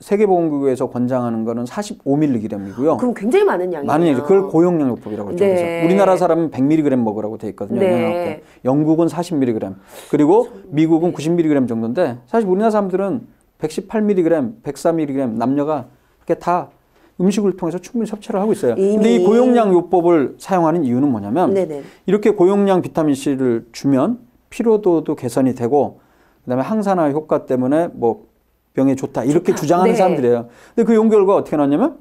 세계보건기구에서 권장하는 거는 45mg이고요. 그럼 굉장히 많은 양이에요. 많은 양이죠. 그걸 고용량요법이라고 그러죠. 네. 그래서 우리나라 사람은 100mg 먹으라고 돼 있거든요. 네. 영양학회. 영국은 40mg. 그리고 미국은 90mg 정도인데 사실 우리나라 사람들은 118mg, 104mg 남녀가 그렇게 다 음식을 통해서 충분히 섭취를 하고 있어요. 근데 이 고용량 요법을 사용하는 이유는 뭐냐면 네네. 이렇게 고용량 비타민 C를 주면 피로도도 개선이 되고 그다음에 항산화 효과 때문에 뭐 병에 좋다 이렇게 주장하는 네. 사람들이에요. 근데 그 연구 결과가 어떻게 나왔냐면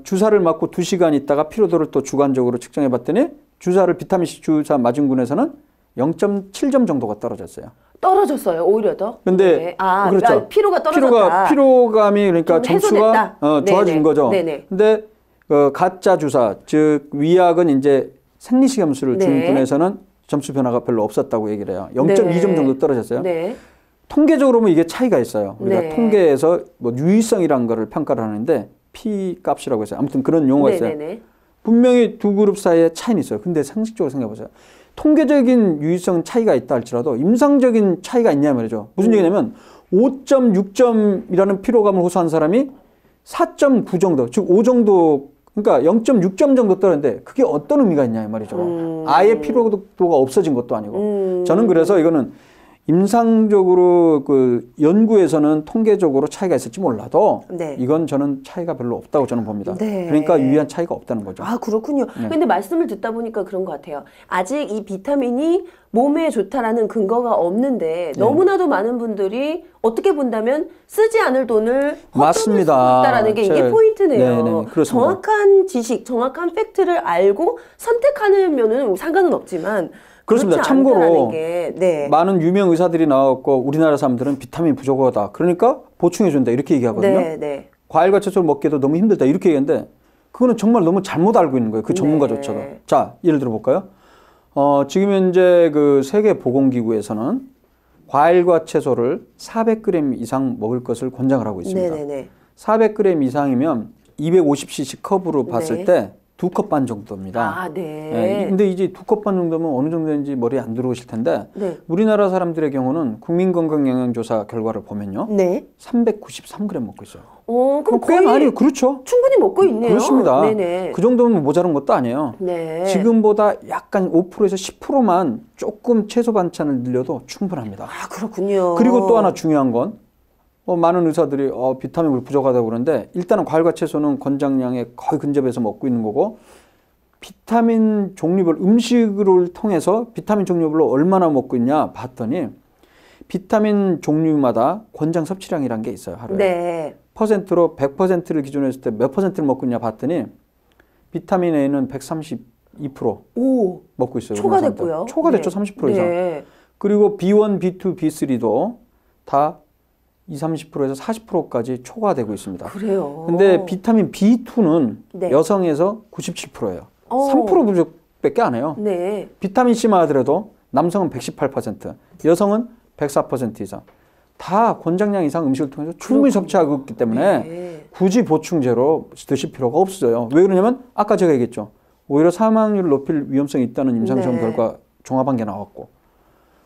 주사를 맞고 2시간 있다가 피로도를 또 주관적으로 측정해 봤더니 주사를 비타민 C 주사 맞은 군에서는 0.7점 정도가 떨어졌어요. 떨어졌어요. 오히려 더. 근데 네. 그렇죠. 피로가 떨어졌다. 피로감이 그러니까 좀 점수가 해소됐다. 좋아진 네네. 거죠. 네네. 근데 가짜 주사 즉 위약은 이제 생리식 점수를 준 네. 분에서는 점수 변화가 별로 없었다고 얘기를 해요. 0.2점 네. 정도 떨어졌어요. 네. 통계적으로 보면 이게 차이가 있어요. 우리가 네. 통계에서 뭐 유의성이라는 거를 평가를 하는데 P 값이라고 해서 아무튼 그런 용어가 있어요. 네네네. 분명히 두 그룹 사이에 차이는 있어요. 근데 상식적으로 생각해 보세요. 통계적인 유의성 차이가 있다 할지라도 임상적인 차이가 있냐 말이죠. 무슨 얘기냐면 5.6점이라는 피로감을 호소한 사람이 4.9 정도, 즉 5 정도, 그러니까 0.6점 정도 떨어졌는데 그게 어떤 의미가 있냐 말이죠. 아예 피로도가 없어진 것도 아니고. 저는 그래서 이거는 임상적으로 그 연구에서는 통계적으로 차이가 있을지 몰라도 네. 이건 저는 차이가 별로 없다고 저는 봅니다. 네. 그러니까 유의한 차이가 없다는 거죠. 아, 그렇군요. 네. 근데 말씀을 듣다 보니까 그런 것 같아요. 아직 이 비타민이 몸에 좋다라는 근거가 없는데 너무나도 많은 분들이 어떻게 본다면 쓰지 않을 돈을 맞습니다. 헛돈을 쓰고 있다라는 게 이게 포인트네요. 네네, 그렇습니다. 정확한 지식, 정확한 팩트를 알고 선택하면은 상관은 없지만 그렇습니다. 그렇지 참고로 않다라는 게, 네. 많은 유명 의사들이 나왔고 우리나라 사람들은 비타민 부족하다. 그러니까 보충해준다 이렇게 얘기하거든요. 네, 네. 과일과 채소를 먹기도 너무 힘들다 이렇게 얘기하는데 그거는 정말 너무 잘못 알고 있는 거예요. 그 전문가조차도. 네. 자, 예를 들어 볼까요? 지금 현재 그 세계보건기구에서는 과일과 채소를 400g 이상 먹을 것을 권장을 하고 있습니다. 네네네. 400g 이상이면 250cc 컵으로 봤을 네. 때 2컵 반 정도입니다. 아, 네. 네, 근데 이제 2컵 반 정도면 어느 정도 되는지 머리에 안 들어오실 텐데 네. 우리나라 사람들의 경우는 국민건강영양조사 결과를 보면요. 네. 393g 먹고 있어요. 그럼 꽤 거의 많이 그렇죠. 충분히 먹고 있네요. 그렇습니다. 네네. 그 정도면 모자란 것도 아니에요. 네. 지금보다 약간 5%에서 10%만 조금 채소 반찬을 늘려도 충분합니다. 아, 그렇군요. 그리고 또 하나 중요한 건 많은 의사들이 비타민이 부족하다고 그러는데 일단은 과일과 채소는 권장량에 거의 근접해서 먹고 있는 거고 비타민 종류별 음식을 통해서 비타민 종류별로 얼마나 먹고 있냐 봤더니 비타민 종류마다 권장 섭취량이란 게 있어요. 하루에. 네. 퍼센트로 100%를 기준으로 했을 때 몇 퍼센트를 먹고 있냐 봤더니 비타민 A는 132% 오, 먹고 있어요. 초과됐고요. 초과됐죠. 네. 30% 이상. 네. 그리고 B1, B2, B3도 다 20, 30%에서 40%까지 초과되고 있습니다. 그래요. 근데 비타민 B2는 네. 여성에서 97%예요. 3% 부족밖에 안 해요. 네. 비타민 C만 하더라도 남성은 118%, 여성은 104% 이상. 다 권장량 이상 음식을 통해서 충분히 섭취하고 있기 때문에 네. 굳이 보충제로 드실 필요가 없어요. 왜 그러냐면 아까 제가 얘기했죠. 오히려 사망률을 높일 위험성이 있다는 임상시험 네. 결과 종합한 게 나왔고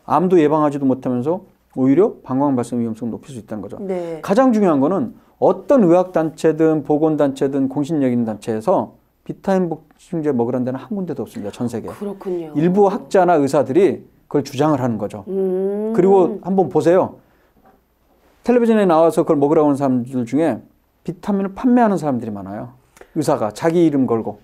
암도 예방하지도 못하면서 오히려 방광 발생 위험성을 높일 수 있다는 거죠. 네. 가장 중요한 거는 어떤 의학단체든 보건단체든 공신력 있는 단체에서 비타민 보충제 먹으라는 데는 한 군데도 없습니다. 전 세계에. 그렇군요. 일부 학자나 의사들이 그걸 주장을 하는 거죠. 그리고 한번 보세요. 텔레비전에 나와서 그걸 먹으라고 하는 사람들 중에 비타민을 판매하는 사람들이 많아요. 의사가 자기 이름 걸고.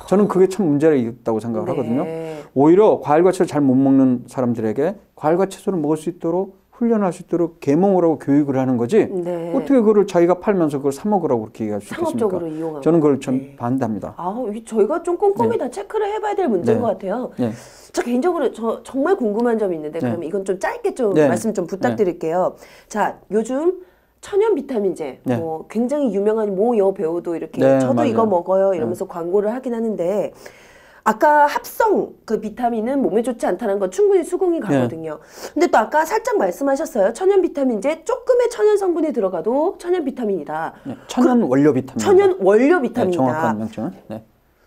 저는 그게 참 문제가 있다고 생각을 네. 하거든요. 오히려 과일과 채소를 잘 못 먹는 사람들에게 과일과 채소를 먹을 수 있도록 훈련할 수 있도록 계몽을 하고 교육을 하는 거지. 네. 어떻게 그거를 자기가 팔면서 그걸 사 먹으라고 그렇게 얘기할 수 있겠습니까? 상업적으로 이용하고. 저는 그걸 좀 반대합니다. 저희가 좀 꼼꼼히 네. 다 체크를 해봐야 될 문제인 네. 것 같아요. 네. 저 개인적으로 정말 궁금한 점이 있는데 네. 그럼 이건 좀 짧게 좀 네. 말씀 좀 부탁드릴게요. 자, 요즘 천연 비타민제 네. 뭐 굉장히 유명한 모 여배우도 이렇게 네, 저도 맞아요. 이거 먹어요 이러면서 광고를 하긴 하는데 아까 합성 그 비타민은 몸에 좋지 않다는 건 충분히 수긍이 가거든요. 근데 또 아까 살짝 말씀하셨어요. 천연 비타민제 조금의 천연 성분이 들어가도 천연 비타민이다. 네. 천연 원료 비타민. 천연 원료 네, 비타민이다. 정확한 명칭은. 네.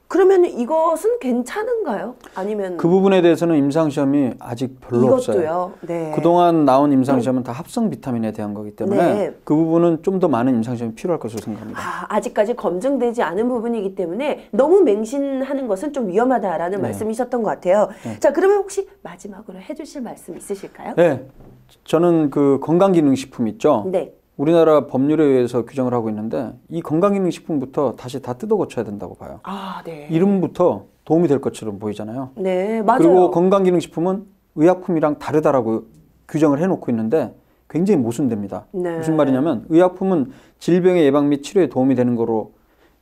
그러면 이것은 괜찮은가요? 아니면 그 부분에 대해서는 임상시험이 아직 별로 없어요. 이것도요. 네. 그동안 나온 임상시험은 다 합성 비타민에 대한 거기 때문에 네. 그 부분은 좀 더 많은 임상시험이 필요할 것으로 생각합니다. 아직까지 검증되지 않은 부분이기 때문에 너무 맹신하는 것은 좀 위험하다라는 네. 말씀이셨던 것 같아요. 네. 자, 그러면 혹시 마지막으로 해주실 말씀 있으실까요? 네, 저는 그 건강기능식품 있죠. 네. 우리나라 법률에 의해서 규정을 하고 있는데 이 건강기능식품부터 다시 다 뜯어 고쳐야 된다고 봐요. 네. 이름부터 도움이 될 것처럼 보이잖아요. 네, 맞아요. 그리고 건강기능식품은 의약품이랑 다르다라고 규정을 해놓고 있는데 굉장히 모순됩니다. 네. 무슨 말이냐면 의약품은 질병의 예방 및 치료에 도움이 되는 거로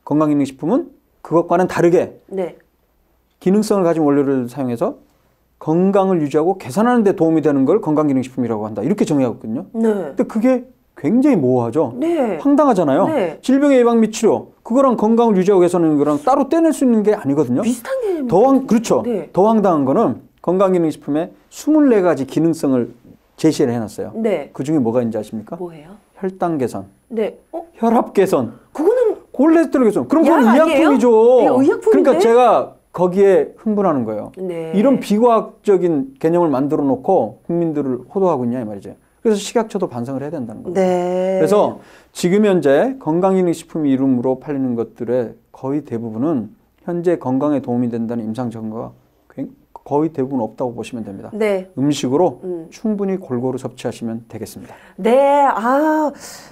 건강기능식품은 그것과는 다르게 네. 기능성을 가진 원료를 사용해서 건강을 유지하고 개선하는 데 도움이 되는 걸 건강기능식품이라고 한다. 이렇게 정의하고 있거든요. 네. 근데 그게 굉장히 모호하죠. 네. 황당하잖아요. 네. 질병의 예방 및 치료 그거랑 건강을 유지하고 개선하는 거랑 따로 떼낼 수 있는 게 아니거든요. 비슷한 개념이에요. 그렇죠. 네. 더 황당한 거는 건강기능식품에 24가지 기능성을 제시를 해놨어요. 네. 그 중에 뭐가 있는지 아십니까? 뭐예요? 혈당 개선, 네. 혈압 개선, 그거는 콜레스테롤 개선. 그럼 그건 약 아니에요? 의약품이죠. 네, 의약품인데? 그러니까 제가 거기에 흥분하는 거예요. 네. 이런 비과학적인 개념을 만들어 놓고 국민들을 호도하고 있냐 이 말이죠. 그래서 식약처도 반성을 해야 된다는 거예요. 네. 그래서 지금 현재 건강기능식품 이름으로 팔리는 것들의 거의 대부분은 현재 건강에 도움이 된다는 임상증거가 거의 대부분 없다고 보시면 됩니다. 네. 음식으로 충분히 골고루 섭취하시면 되겠습니다. 네,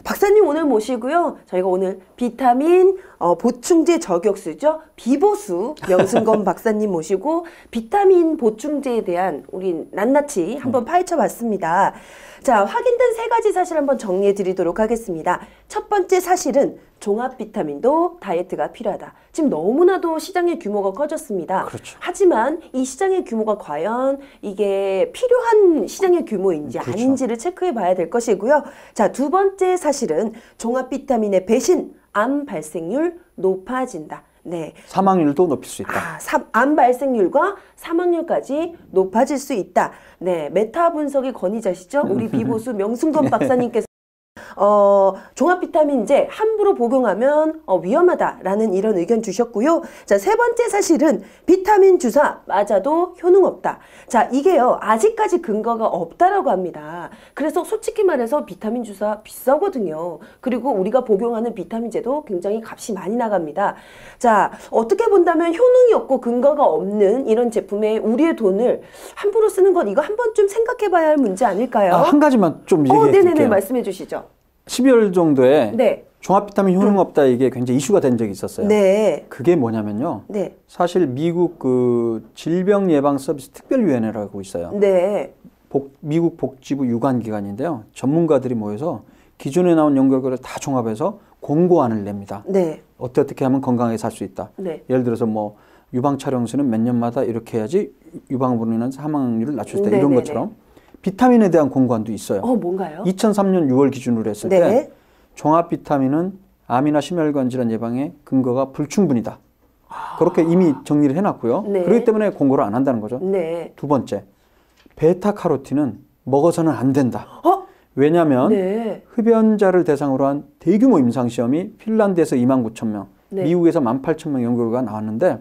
박사님 오늘 모시고요. 저희가 오늘 비타민 보충제 저격수죠. 비보수 명승건 박사님 모시고 비타민 보충제에 대한 우리 낱낱이 한번 파헤쳐봤습니다. 자, 확인된 3가지 사실 한번 정리해 드리도록 하겠습니다. 첫 번째 사실은 종합 비타민도 다이어트가 필요하다. 지금 너무나도 시장의 규모가 커졌습니다. 그렇죠. 하지만 이 시장의 규모가 과연 이게 필요한 시장의 규모인지 그렇죠. 아닌지를 체크해 봐야 될 것이고요. 자, 두 번째 사실은 종합 비타민의 배신, 암 발생률 높아진다. 네. 사망률도 높일 수 있다. 암 발생률과 사망률까지 높아질 수 있다. 네, 메타 분석의 권위자시죠? 우리 비보수 명승건 박사님께서 종합 비타민제 함부로 복용하면 위험하다라는 이런 의견 주셨고요. 자, 세 번째 사실은 비타민 주사 맞아도 효능 없다. 자, 이게요, 아직까지 근거가 없다라고 합니다. 그래서 솔직히 말해서 비타민 주사 비싸거든요. 그리고 우리가 복용하는 비타민제도 굉장히 값이 많이 나갑니다. 자, 어떻게 본다면 효능이 없고 근거가 없는 이런 제품에 우리의 돈을 함부로 쓰는 건 이거 한번 좀 생각해 봐야 할 문제 아닐까요? 한 가지만 좀 얘기해 드릴게요. 네네네, 말씀해 주시죠. 12월 정도에 네. 종합 비타민 효능 없다 이게 굉장히 이슈가 된 적이 있었어요. 네. 그게 뭐냐면요. 네. 사실 미국 그 질병예방서비스 특별위원회라고 있어요. 네. 미국 복지부 유관기관인데요. 전문가들이 모여서 기존에 나온 연구 결과를 다 종합해서 공고안을 냅니다. 네. 어떻게 하면 건강하게 살 수 있다. 네. 예를 들어서 뭐 유방 촬영수는 몇 년마다 이렇게 해야지 유방으로 인한 사망률을 낮출 수 있다. 이런 것처럼 비타민에 대한 공고안도 있어요. 뭔가요? 2003년 6월 기준으로 했을 때 종합 비타민은 암이나 심혈관 질환 예방에 근거가 불충분이다. 그렇게 이미 정리를 해놨고요. 네. 그렇기 때문에 공고를 안 한다는 거죠. 네. 두 번째, 베타카로틴은 먹어서는 안 된다. 왜냐하면 흡연자를 대상으로 한 대규모 임상시험이 핀란드에서 29,000명, 미국에서 18,000명 연구가 나왔는데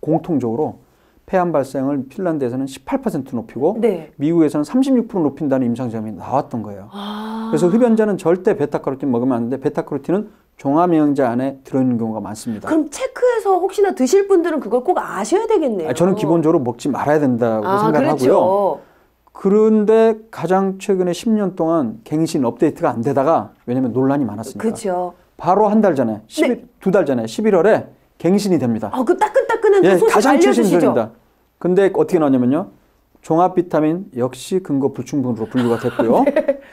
공통적으로 폐암 발생을 핀란드에서는 18% 높이고 네. 미국에서는 36% 높인다는 임상시험이 나왔던 거예요. 그래서 흡연자는 절대 베타카로틴 먹으면 안 되는데 베타카로틴은 종합영양제 안에 들어있는 경우가 많습니다. 그럼 체크해서 혹시나 드실 분들은 그걸 꼭 아셔야 되겠네요. 저는 기본적으로 먹지 말아야 된다고 생각하고요. 그렇죠. 그런데 가장 최근에 10년 동안 갱신 업데이트가 안 되다가 왜냐면 논란이 많았으니까. 그렇죠. 바로 한 달 전에, 네. 2달 전에 11월에 갱신이 됩니다. 그 따끈따끈한 그 소식 가장 최신 알려주시죠. 소식입니다. 근데 어떻게 나왔냐면요. 종합 비타민 역시 근거 불충분으로 분류가 됐고요.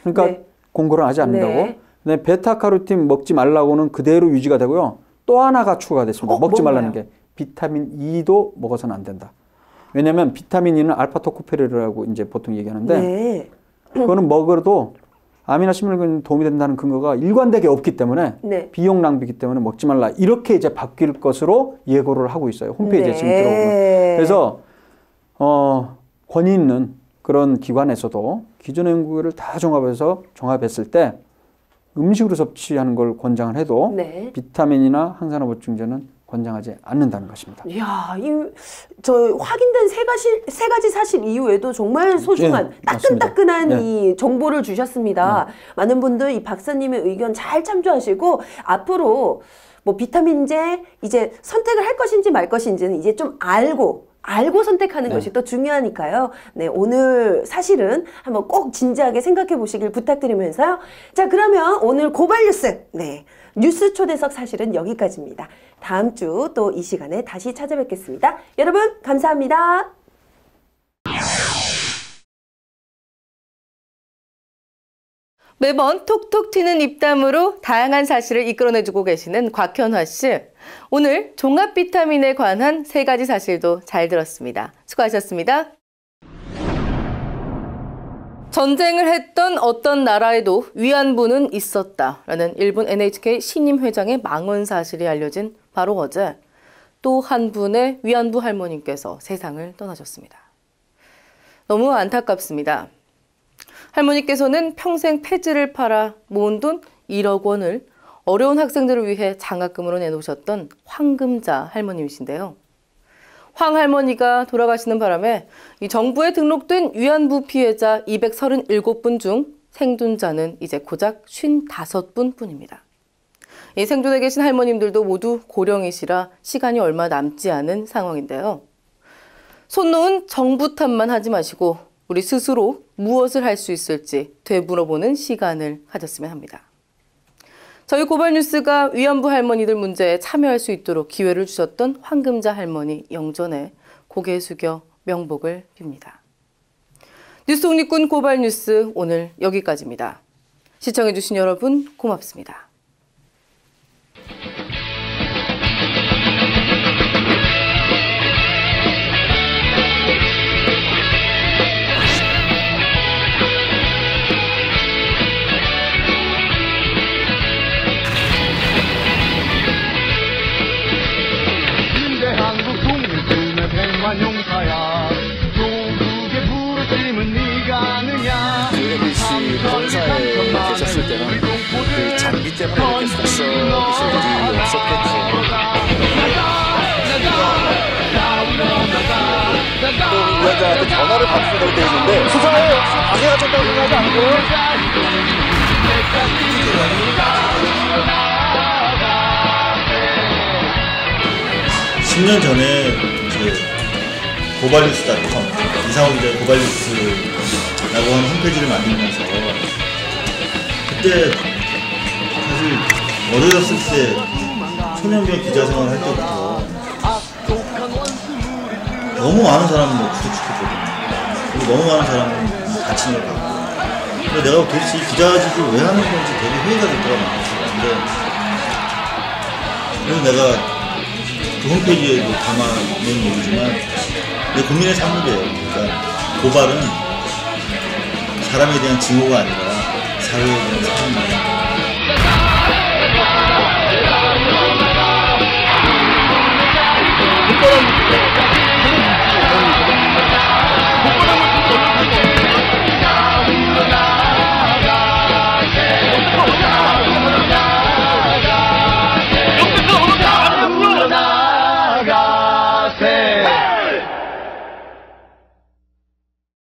그러니까 네. 공고를 하지 않는다고. 네. 근데 베타카로틴 먹지 말라고는 그대로 유지가 되고요. 또 하나가 추가가 됐습니다. 먹지 말라는 게 비타민 E도 먹어서는 안 된다. 왜냐하면 비타민 E는 알파토코페르라고 이제 보통 얘기하는데 네. 그거는 먹어도 암이나 심혈관에 도움이 된다는 근거가 일관되게 없기 때문에 네. 비용 낭비이기 때문에 먹지 말라. 이렇게 이제 바뀔 것으로 예고를 하고 있어요. 홈페이지에 지금 들어오면. 그래서 권위 있는 그런 기관에서도 기존의 연구를 다 종합했을 때 음식으로 섭취하는 걸 권장을 해도 네. 비타민이나 항산화 보충제는 권장하지 않는다는 것입니다. 이야, 저 확인된 세 가지 사실 이후에도 정말 소중한 따끈따끈한 네. 이 정보를 주셨습니다. 많은 분들 이 박사님의 의견 잘 참조하시고 앞으로 뭐 비타민제 이제 선택을 할 것인지 말 것인지는 이제 좀 알고 선택하는 것이 또 중요하니까요. 네, 오늘 사실은 한번 꼭 진지하게 생각해 보시길 부탁드리면서요. 자, 그러면 오늘 고발 뉴스, 뉴스 초대석 사실은 여기까지입니다. 다음 주 또 이 시간에 다시 찾아뵙겠습니다. 여러분, 감사합니다. 매번 톡톡 튀는 입담으로 다양한 사실을 이끌어내주고 계시는 곽현화 씨. 오늘 종합 비타민에 관한 3가지 사실도 잘 들었습니다. 수고하셨습니다. 전쟁을 했던 어떤 나라에도 위안부는 있었다라는 일본 NHK 신임 회장의 망언 사실이 알려진 바로 어제 또 한 분의 위안부 할머님께서 세상을 떠나셨습니다. 너무 안타깝습니다. 할머니께서는 평생 폐지를 팔아 모은 돈 1억 원을 어려운 학생들을 위해 장학금으로 내놓으셨던 황금자 할머님이신데요. 황 할머니가 돌아가시는 바람에 이 정부에 등록된 위안부 피해자 237분 중 생존자는 이제 고작 55분 뿐입니다. 이 생존에 계신 할머님들도 모두 고령이시라 시간이 얼마 남지 않은 상황인데요. 손 놓은 정부 탓만 하지 마시고 우리 스스로 무엇을 할 수 있을지 되물어보는 시간을 가졌으면 합니다. 저희 고발뉴스가 위안부 할머니들 문제에 참여할 수 있도록 기회를 주셨던 황금자 할머니 영전에 고개 숙여 명복을 빕니다. 뉴스 독립군 고발뉴스 오늘 여기까지입니다. 시청해주신 여러분 고맙습니다. 용사야 조국의 부르심은 네가 아느냐. MBC 본사에 계셨을 때는 그 장비 때문에 이렇게 속썩이실 일이 없었겠죠. 또 위원장한테 전화를 받으시다고 되어 있는데 수사에 방해하셨다고 생각하지 않고요? 10년 전에 고발뉴스.com 이상호 기자의 고발뉴스라고 하는 홈페이지를 만들면서 그때 사실 어려졌을 때 초년병 기자 생활을 할 때부터 너무 많은 사람을 구속시켰거든요. 그리고 너무 많은 사람을 다친 걸 봤고 근데 내가 도대체 이 기자직을 왜 하는 건지 되게 회의가 될 때가 많았어요. 그래서 내가 그 홈페이지에도 담아놓은 얘기지만 내 국민의 산물이에요. 그러니까 고발은 사람에 대한 증오가 아니라 사회에 대한 사랑입니다.